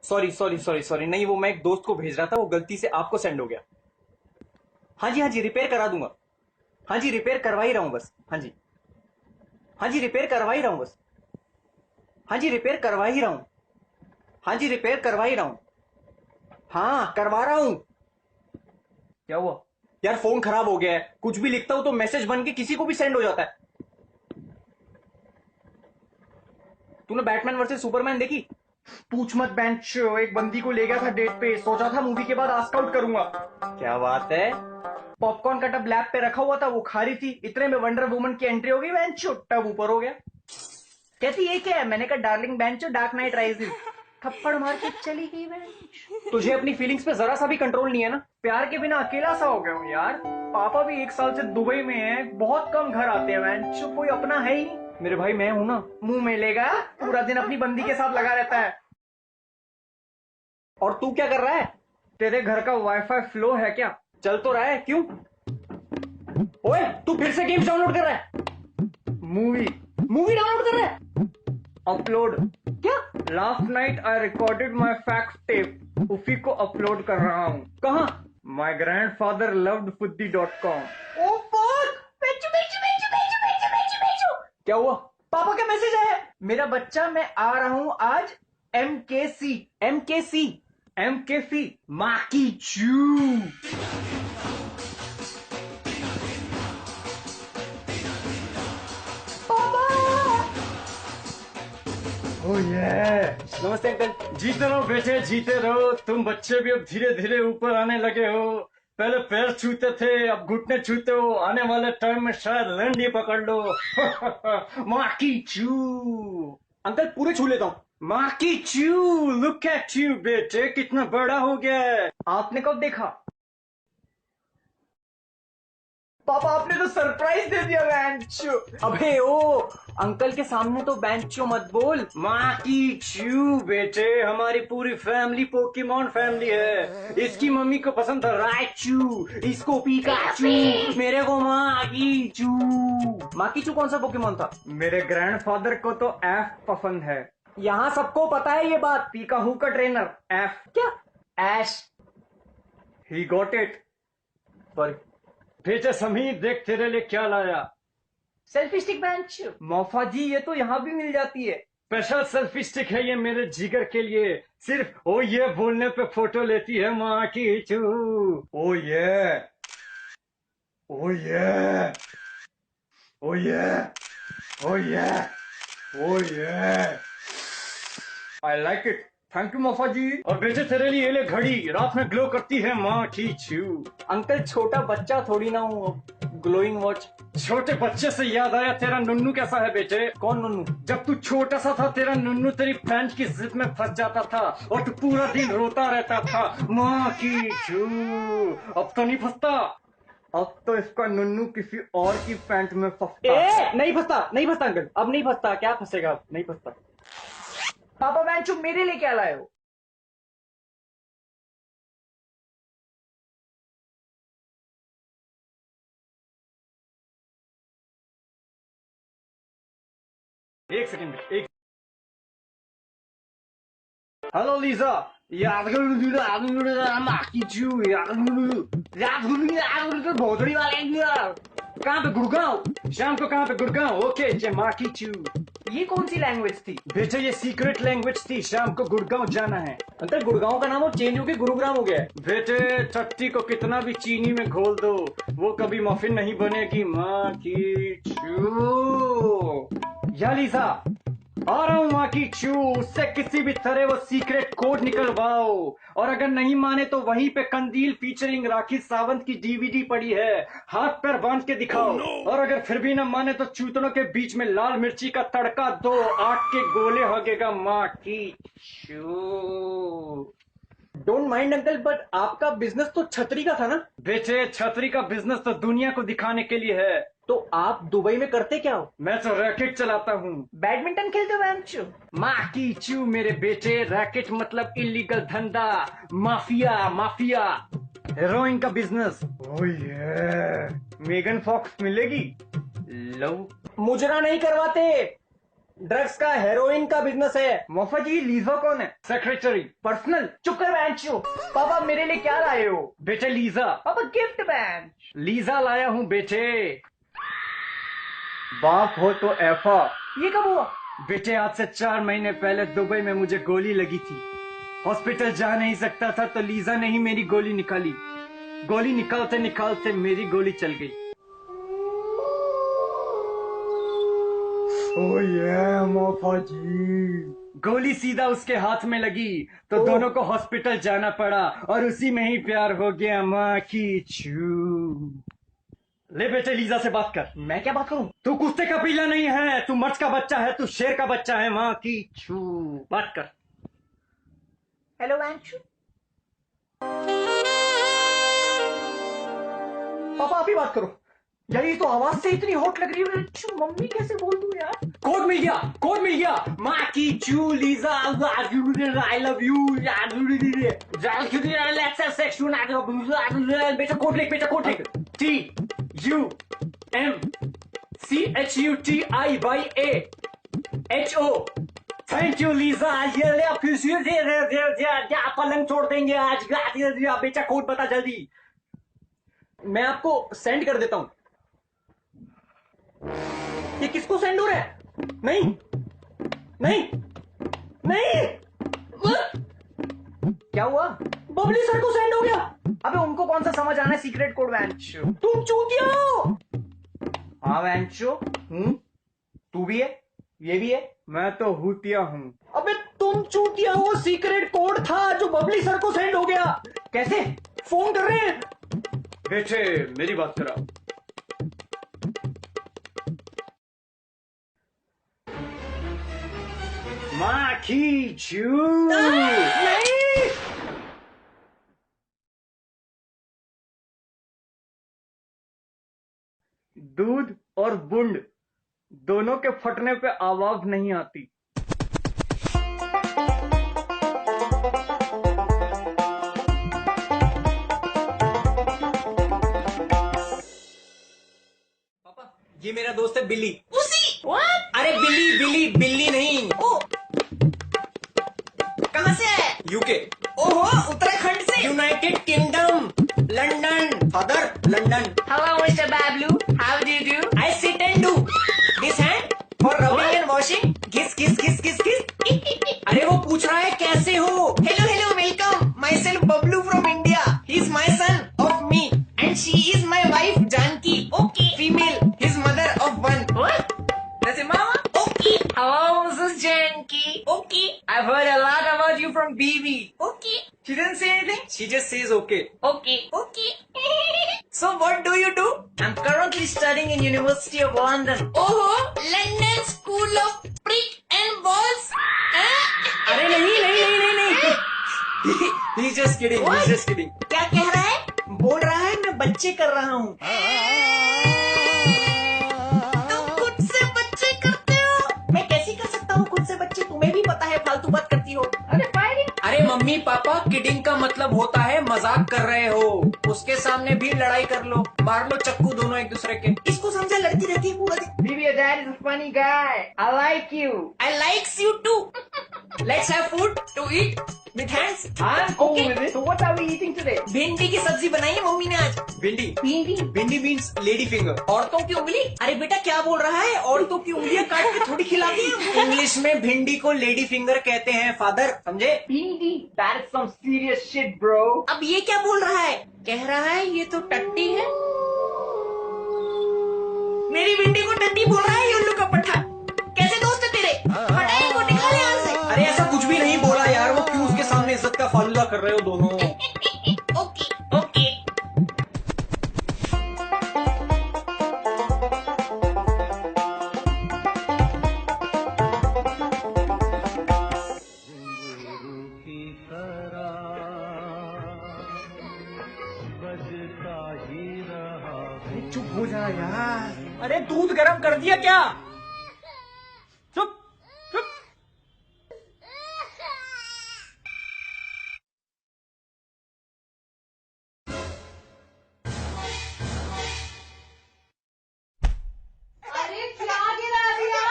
Sorry sorry sorry sorry, नहीं वो मैं एक दोस्त को भेज रहा था, वो गलती से आपको सेंड हो गया। हाँ जी हाँ जी, रिपेयर करा दूंगा। हाँ जी, रिपेयर करवा ही रहा हूँ बस। हाँ जी। हाँ जी, रिपेयर करवा ही रहा हूँ बस। हाँ जी, रिपेयर करवा ही रहा हूँ। हाँ जी, रिपेयर करवा ही रहा हूँ। हाँ, करवा रहा हूँ। क्या हुआ? यार फोन खराब हो गया है, कुछ भी लिखता हूँ तो मैसेज बन के किसी को भी सेंड हो जाता है। तूने बैटमैन वर्सेस सुपरमैन देखी? पूछ मत बेंच, एक बंदी को ले गया था डेट पे, सोचा था मूवी के बाद आस्क आउट करूंगा। क्या बात है? पॉपकॉर्न का टब लैब पे रखा हुआ था, वो खा रही थी, इतने में वंडर वुमन की एंट्री हो गई, बेंच टब ऊपर हो गया। कहती ये क्या है? मैंने कहा डार्लिंग बेंचो, डार्क नाइट राइजेस। थप्पड़ मार के चली गई बेंच। तुझे अपनी फीलिंग्स पे जरा सा भी कंट्रोल नहीं है ना? प्यार के बिना अकेला सा हो गया हूँ यार। पापा भी 1 साल से दुबई में है, बहुत कम घर आते हैं बेंच, कोई अपना है ही नहीं। मेरे भाई मैं हूं ना। मुंह में लेगा, पूरा दिन अपनी बंदी के साथ लगा रहता है। और तू क्या कर रहा है? तेरे घर का वाईफाई फ्लो है क्या? चल तो रहा है, क्यों? ओए तू फिर से गेम डाउनलोड कर रहा है? मूवी मूवी डाउनलोड कर रहा है? अपलोड। क्या? Last night I recorded my fact tape, उसी को अपलोड कर रहा हूँ। कहाँ? My grand father loved fuddy.com। Oh fuck! बेचू बेचू बेचू बेचू बेचू बेचू बेचू। क्या हुआ? पापा का मैसेज आया, मेरा बच्चा मैं आ रहा हूँ आज। MKC। MKC? MKC माँ की चू। ओह ये। नमस्ते अंकल। जीते रहो बेटे, जीते रहो। तुम बच्चे भी अब धीरे धीरे ऊपर आने लगे हो। पहले पैर छूते थे, अब घुटने छूते हो। आने वाले टाइम में शायद लैंड ही पकड़ लो। माँ की चू। अंकल पूरे छू लेता हूँ। माँ की चू, लुक एट यू बेटे, कितना बड़ा हो गया है। आपने कब देखा? पापा आपने तो सरप्राइज दे दिया बेंचो। अबे ओ, अंकल के सामने तो बेंचो मत बोल। माँ की चू बेटे, हमारी पूरी फैमिली पोकेमॉन फैमिली है। इसकी मम्मी को पसंद है राइचू, इसको पिकाचू, मेरे को माँ की चू। माँ की चू कौन सा पोकेमोन था? मेरे ग्रैंडफादर को तो एफ पसंद है। यहाँ सबको पता है ये बात। पीकाहू का ट्रेनर एफ। क्या? ऐश। He got it. सॉरी। बेटे समीर, देख तेरे लिए क्या लाया। Selfie stick bench. Mofa ji ये तो यहाँ भी मिल जाती है। स्पेशल सेल्फी स्टिक है ये मेरे जिगर के लिए। सिर्फ ओ ये बोलने पे फोटो लेती है माँ की चू। ओ yeah, oh yeah, oh yeah, oh yeah, oh yeah. I like it, thank you Mofa ji. और बेटे तेरे लिए ये ले घड़ी, रात में ग्लो करती है माँ की चू। अंकल छोटा बच्चा थोड़ी ना हूँ, ग्लोइंग वॉच। छोटे बच्चे से याद आया, तेरा नुन्नू कैसा है बेटे? कौन नुन्नू? जब तू छोटा सा था, तेरा नुन्नू तेरी पैंट की जिप में फंस जाता था और तू पूरा दिन रोता रहता था माँ की चू। अब तो नहीं फंसता। अब तो इसका नुन्नू किसी और की पैंट में फंसता है। नहीं फंसता, नहीं फंसता अंकल, अब नहीं फंसता। क्या फंसेगा? अब नहीं फंसता। पापा बेंचो मेरे लिए क्या लाए हो? एक सेकंड, एक। Hello Lisa. भोसड़ी वाले कहाँ पे? गुड़गांव। शाम को कहाँ पे? गुड़गांव। ओके जे माँ की चू। ये कौन सी लैंग्वेज थी? बेटे ये सीक्रेट लैंग्वेज थी, शाम को गुड़गांव जाना है। अंकल गुड़गांव का नाम अब चेंज होकर गुरुग्राम हो गया है। बेटे टट्टी को कितना भी चीनी में घोल दो, वो कभी मफिन नहीं बनेगी माँ की चू। या लीजा, आ रहा हूँ माँ की चू, उससे किसी भी तरह वो सीक्रेट कोड निकलवाओ। और अगर नहीं माने तो वहीं पे कंदील फीचरिंग राखी सावंत की डीवीडी पड़ी है, हाथ पैर बांध के दिखाओ। और अगर फिर भी न माने तो चूतनों के बीच में लाल मिर्ची का तड़का दो, आग के गोले हगेगा माँ की चू। डोंट माइंड अंकल, बट आपका बिजनेस तो छतरी का था ना? बेटे छतरी का बिजनेस तो दुनिया को दिखाने के लिए है। तो आप दुबई में करते क्या हो? मैं तो रैकेट चलाता हूँ। बैडमिंटन खेलते हो बेंचो? माँ की चू मेरे बेटे, रैकेट मतलब इलीगल धंधा, माफिया माफिया, हेरोइन का बिजनेस। ओह ये, मेगन फॉक्स मिलेगी? लो। मुजरा नहीं करवाते। ड्रग्स का, हेरोइन का बिजनेस है। मोफा जी, लीजा कौन है? सेक्रेटरी। पर्सनल। चुप कर बैंचो। पापा मेरे लिए क्या लाए हो? बेटे लीजा। पापा गिफ्ट बैंच। लीजा लाया हूँ बेटे। बाप हो तो ऐफा। ये कब हुआ? बेटे आज से 4 महीने पहले दुबई में मुझे गोली लगी थी। हॉस्पिटल जा नहीं सकता था तो लीजा ने ही मेरी गोली निकाली। गोली निकालते निकालते मेरी गोली चल गई। ओ ये मोफा जी। गोली सीधा उसके हाथ में लगी तो दोनों को हॉस्पिटल जाना पड़ा और उसी में ही प्यार हो गया। माँ की चू। ले बेटे लीजा से बात कर। मैं क्या बात करूं? तू कुत्ते का पीला नहीं है, तू मर्द का बच्चा है, तू शेर का बच्चा है। माँ की चू। बात कर। हेलो बैंचो। पापा आप ही बात करो। यार ये तो आवाज से इतनी हॉट लग रही है। बैंचो मम्मी कैसे बोल दूं यार? कोड मिल गया, कोड मिल गया। माँ की चू लीजा, आई लव यू। बेटा कोड लिख, बेटा कोड लिख। TUMCHUTIYAHO। Thank you Lisa. ये ले फिर से पलंग छोड़ देंगे आज। बेटा कोड बता जल्दी। मैं आपको सेंड कर देता हूं। ये किसको सेंड हो रहा है? नहीं नहीं नहीं। क्या हुआ? बबली सर को सेंड हो गया। अबे उनको कौन सा समझ आना है सीक्रेट कोड बैंचो? तुम चूतिया हो। हाँ बैंचो हूँ। तू भी है, ये भी है। मैं तो हूतिया हूँ। अबे तुम चूतिया हो। सीक्रेट कोड था जो बबली सर को सेंड हो गया। कैसे? फोन कर रहे हैं। बेटे मेरी बात करा। माँ की चू। नहीं। दूध और बूंद दोनों के फटने पे आवाज नहीं आती। ये मेरा दोस्त है बिल्ली। उसी What? अरे बिल्ली बिल्ली बिल्ली नहीं। ओ कहाँ से है? यूके। ओहो उत्तराखंड से। United kingdom. London. Father London. Hello Mr. Bablu, how do you do? I sit and do this hand for rubbing and washing. Kiss kiss kiss kiss kiss. अरे वो पूछ रहा है कैसे हो? Hello, welcome. Myself Bablu from India. He's my son of me. And she is my wife Janki. Okay. Female. His mother of one. What? That's it, mama. Okay. Hello Mrs. Janki. Okay. I've heard a lot about you from BB. Okay. She didn't say anything. She just says okay. Okay. Okay. So what do you do? I'm currently studying in University of London. ओहो London School of Prick and Balls. अरे नहीं नहीं नहीं नहीं नहीं. He's just kidding. What? He's just kidding. क्या कह रहा है? बोल रहा है मैं बच्चे कर रहा हूँ. तुम खुद से बच्चे करते हो? मैं कैसे कर सकता हूँ खुद से बच्चे? तुम्हें भी पता है फालतू बात करती हो. अरे फायरिंग. अरे मम्मी पापा किडिंग का मतलब होता है मजाक कर रहे हो. उसके सामने भी लड़ाई कर लो, मार लो चक्कू दोनों एक दूसरे के. इसको समझा लड़ती रहती है पूरा दिन. Baby, your dad is a funny guy. I like you. I likes you too. Let's have food to eat with hands. I'm cool Okay. with it. So what are we eating today? भिंडी की सब्जी बनाई है mummy ने आज. भिंडी. भिंडी. भिंडी means lady finger. औरतों की उंगली. अरे बेटा क्या बोल रहा है? औरतों की उंगलियां काट के थोड़ी खिलाती है. इंग्लिश में भिंडी को लेडी फिंगर कहते हैं फादर. समझे? भिंडी. That is some serious shit, bro. अब ये क्या बोल रहा है? कह रहा है ये तो टट्टी है. मेरी भिंडी को टट्टी बोल रहा है ये उल्लू का पट्टा. कैसे दोस्त है तेरे? हटा इनको, निकाल यहाँ से. अरे ऐसा कुछ भी नहीं बोला यार. वो क्यों उसके सामने इज्जत का फालूदा कर रहे हो दोनों? Okay okay. चुप हो जा यार. अरे दूध गरम कर दिया क्या? चुप चुप. अरे क्या गिरा दिया?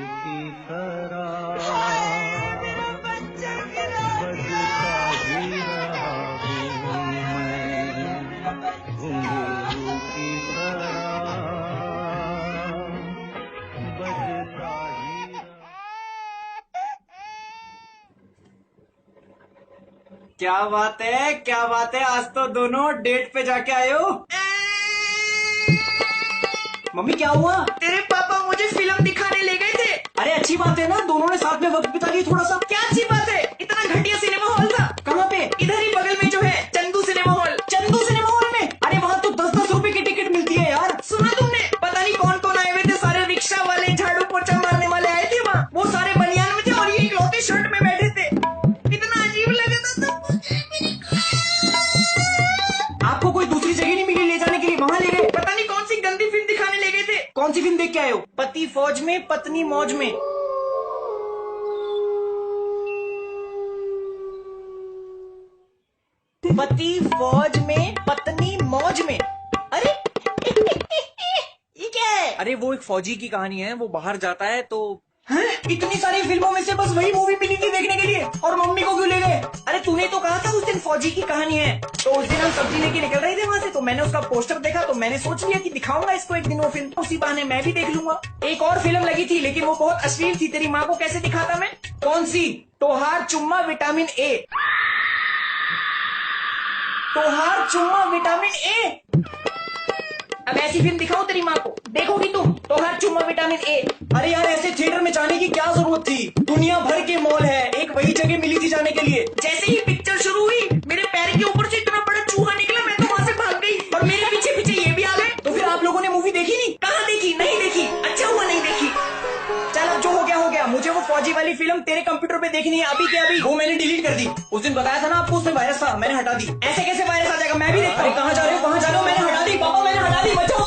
की तरह बजता ही रहा हूँ मैं, घुंघरू की तरह बजता ही रहा। क्या बात है, क्या बात है, आज तो दोनों डेट पे जाके आए हो। मम्मी क्या हुआ? तेरे पापा मुझे फिल्म दिखाने ले गए थे। अरे अच्छी बात है ना, दोनों ने साथ में वक्त बिता लिया थोड़ा सा। क्या अच्छी बात है, इतना घटिया सिनेमा हॉल था। कहाँ पे? इधर ही बगल में जो है Chandu cinema hall. Chandu cinema hall में? अरे वहाँ तो 10-10 रुपए की टिकट मिलती है यार। सुना तुमने? पता नहीं कौन कौन आए हुए थे, सारे रिक्शा वाले, झाड़ू पोछा मारने वाले आए थे वहाँ। वो सारे बनियान में थे और ये इकलौते शर्ट में बैठे थे। इतना अजीब लगा था तो आपको कोई दूसरी जगह नहीं मिली ले जाने के लिए, वहाँ ले गए? पता नहीं कौन सी गंदी फिल्म दिखाने ले गए थे। कौन सी फिल्म देख के आए हो? पति फौज में पत्नी मौज में। पति फौज में पत्नी मौज में। अरे ये क्या है? अरे वो एक फौजी की कहानी है, वो बाहर जाता है तो हैं? इतनी सारी फिल्मों में से बस वही मूवी मिली थी देखने के लिए, और मम्मी को क्यों ले गए? अरे तूने तो कहा था उस दिन फौजी की कहानी है। तो उस दिन हम सब्जी लेके निकल रहे थे वहां से, तो मैंने उसका पोस्टर देखा, तो मैंने सोच लिया कि दिखाऊंगा इसको एक दिन वो फिल्म, उसी बहाने मैं भी देख लूंगा। एक और फिल्म लगी थी लेकिन वो बहुत अश्लील थी, तेरी माँ को कैसे दिखाता मैं? कौन सी? तोहार चुम्मा विटामिन ए। तोहार चुम्मा विटामिन ए। अब ऐसी फिल्म दिखाओ तेरी माँ को, देखोगी तुम? तोहार चुम्मा विटामिन ए। अरे यार ऐसे थिएटर में जाने की क्या जरूरत थी? दुनिया भर के मॉल है, एक वही जगह मिली थी जाने के लिए। जैसे ही पिक्चर शुरू हुई मेरे पैर के ऊपर से इतना बड़ा चूहा निकला, मैं तो वहां से भाग गई और मेरे पीछे पीछे ये भी आ गए। तो फिर आप लोगों ने मूवी देखी नहीं? कहाँ देखी? नहीं देखी। अच्छा हुआ नहीं देखी। चल अब जो हो गया, मुझे वो फौजी वाली फिल्म तेरे कंप्यूटर पे देखनी है अभी के अभी। वो मैंने डिलीट कर दी। उस दिन बताया था ना आपको, उसमें वायरस था, मैंने हटा दी। ऐसे कैसे वायरस आ जाएगा? मैं भी देखता अरे हूँ। कहाँ जा रहे हो, कहाँ जा रहे हो? मैंने हटा दी पापा, मैंने हटा दी, बचाओ।